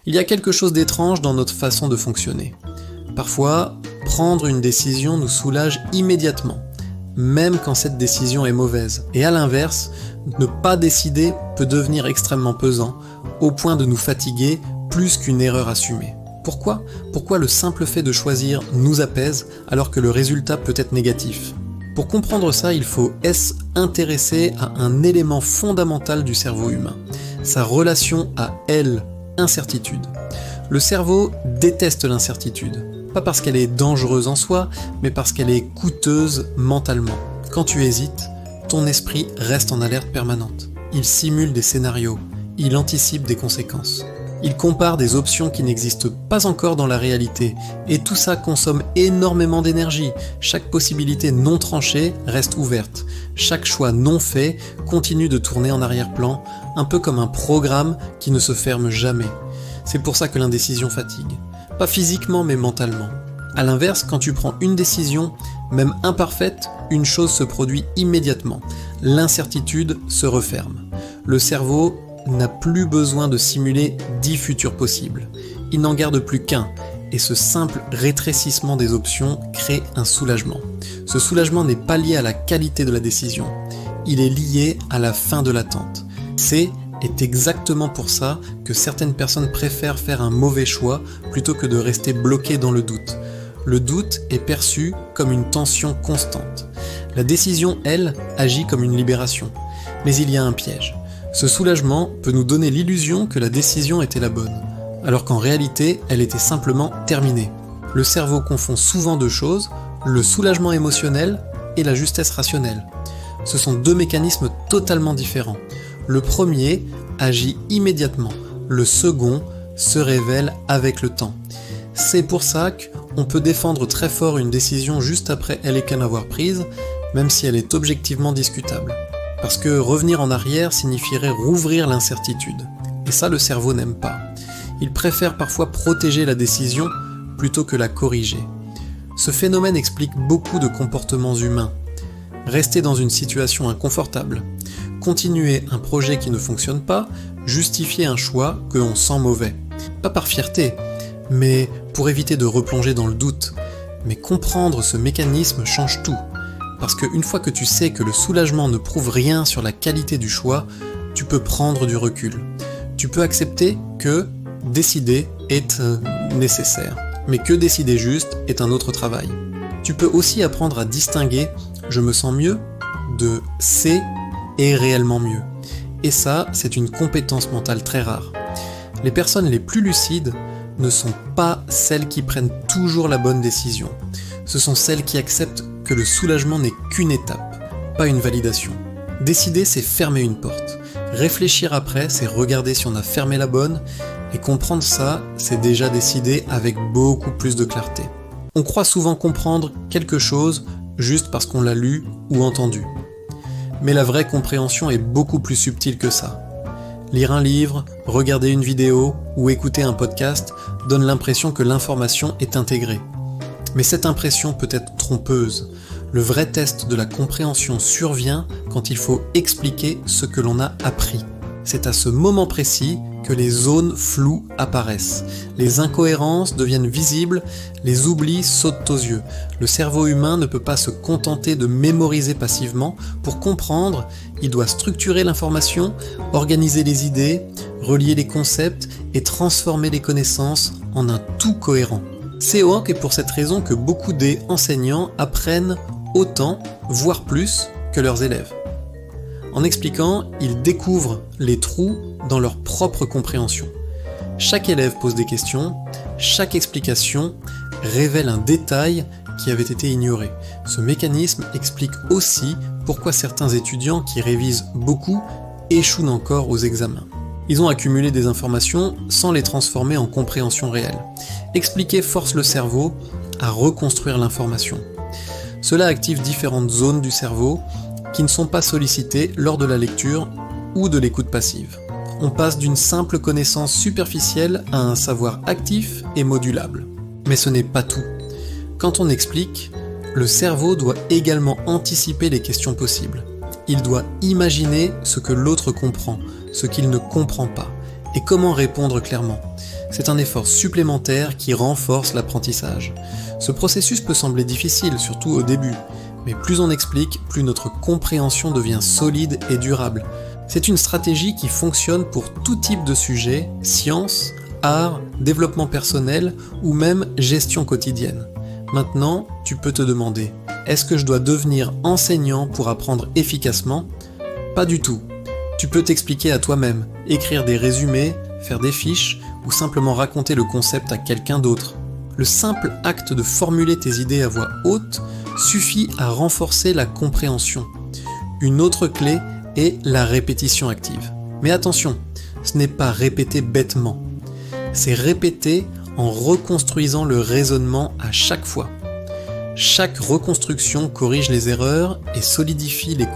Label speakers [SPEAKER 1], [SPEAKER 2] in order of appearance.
[SPEAKER 1] Il y a quelque chose d'étrange dans notre façon de fonctionner. Parfois, prendre une décision nous soulage immédiatement, même quand cette décision est mauvaise. Et à l'inverse, ne pas décider peut devenir extrêmement pesant, au point de nous fatiguer plus qu'une erreur assumée. Pourquoi ? Pourquoi le simple fait de choisir nous apaise alors que le résultat peut être négatif ? Pour comprendre ça, il faut s'intéresser à un élément fondamental du cerveau humain, sa relation à l'incertitude. Le cerveau déteste l'incertitude, pas parce qu'elle est dangereuse en soi, mais parce qu'elle est coûteuse mentalement. Quand tu hésites, ton esprit reste en alerte permanente. Il simule des scénarios, il anticipe des conséquences. Il compare des options qui n'existent pas encore dans la réalité, et tout ça consomme énormément d'énergie. Chaque possibilité non tranchée reste ouverte. Chaque choix non fait continue de tourner en arrière-plan, un peu comme un programme qui ne se ferme jamais. C'est pour ça que l'indécision fatigue. Pas physiquement, mais mentalement. A l'inverse, quand tu prends une décision, même imparfaite, une chose se produit immédiatement. L'incertitude se referme. Le cerveau n'a plus besoin de simuler 10 futurs possibles. Il n'en garde plus qu'un, et ce simple rétrécissement des options crée un soulagement. Ce soulagement n'est pas lié à la qualité de la décision, il est lié à la fin de l'attente. C'est exactement pour ça que certaines personnes préfèrent faire un mauvais choix plutôt que de rester bloquées dans le doute. Le doute est perçu comme une tension constante. La décision, elle, agit comme une libération. Mais il y a un piège. Ce soulagement peut nous donner l'illusion que la décision était la bonne, alors qu'en réalité, elle était simplement terminée. Le cerveau confond souvent deux choses, le soulagement émotionnel et la justesse rationnelle. Ce sont deux mécanismes totalement différents. Le premier agit immédiatement, le second se révèle avec le temps. C'est pour ça qu'on peut défendre très fort une décision juste après elle qu'en avoir prise, même si elle est objectivement discutable. Parce que revenir en arrière signifierait rouvrir l'incertitude. Et ça, le cerveau n'aime pas. Il préfère parfois protéger la décision plutôt que la corriger. Ce phénomène explique beaucoup de comportements humains. Rester dans une situation inconfortable, continuer un projet qui ne fonctionne pas, justifier un choix que l'on sent mauvais. Pas par fierté, mais pour éviter de replonger dans le doute. Mais comprendre ce mécanisme change tout. Parce qu'une fois que tu sais que le soulagement ne prouve rien sur la qualité du choix, tu peux prendre du recul. Tu peux accepter que décider est nécessaire, mais que décider juste est un autre travail. Tu peux aussi apprendre à distinguer « je me sens mieux » de « c'est et réellement mieux ». Et ça, c'est une compétence mentale très rare. Les personnes les plus lucides ne sont pas celles qui prennent toujours la bonne décision. Ce sont celles qui acceptent que le soulagement n'est qu'une étape, pas une validation. Décider, c'est fermer une porte. Réfléchir après, c'est regarder si on a fermé la bonne, et comprendre ça, c'est déjà décider avec beaucoup plus de clarté. On croit souvent comprendre quelque chose juste parce qu'on l'a lu ou entendu. Mais la vraie compréhension est beaucoup plus subtile que ça. Lire un livre, regarder une vidéo ou écouter un podcast donne l'impression que l'information est intégrée. Mais cette impression peut être trompeuse. Le vrai test de la compréhension survient quand il faut expliquer ce que l'on a appris. C'est à ce moment précis que les zones floues apparaissent. Les incohérences deviennent visibles, les oublis sautent aux yeux. Le cerveau humain ne peut pas se contenter de mémoriser passivement. Pour comprendre, il doit structurer l'information, organiser les idées, relier les concepts et transformer les connaissances en un tout cohérent. C'est donc pour cette raison que beaucoup d'enseignants apprennent autant, voire plus, que leurs élèves. En expliquant, ils découvrent les trous dans leur propre compréhension. Chaque élève pose des questions, chaque explication révèle un détail qui avait été ignoré. Ce mécanisme explique aussi pourquoi certains étudiants qui révisent beaucoup échouent encore aux examens. Ils ont accumulé des informations sans les transformer en compréhension réelle. Expliquer force le cerveau à reconstruire l'information. Cela active différentes zones du cerveau qui ne sont pas sollicitées lors de la lecture ou de l'écoute passive. On passe d'une simple connaissance superficielle à un savoir actif et modulable. Mais ce n'est pas tout. Quand on explique, le cerveau doit également anticiper les questions possibles. Il doit imaginer ce que l'autre comprend, ce qu'il ne comprend pas, et comment répondre clairement. c'est un effort supplémentaire qui renforce l'apprentissage. Ce processus peut sembler difficile, surtout au début, mais plus on explique, plus notre compréhension devient solide et durable. C'est une stratégie qui fonctionne pour tout type de sujet, science, art, développement personnel ou même gestion quotidienne. Maintenant, tu peux te demander, est-ce que je dois devenir enseignant pour apprendre efficacement ? Pas du tout. Tu peux t'expliquer à toi-même, écrire des résumés, faire des fiches ou simplement raconter le concept à quelqu'un d'autre. Le simple acte de formuler tes idées à voix haute suffit à renforcer la compréhension. Une autre clé est la répétition active. Mais attention, ce n'est pas répéter bêtement. C'est répéter en reconstruisant le raisonnement à chaque fois. Chaque reconstruction corrige les erreurs et solidifie les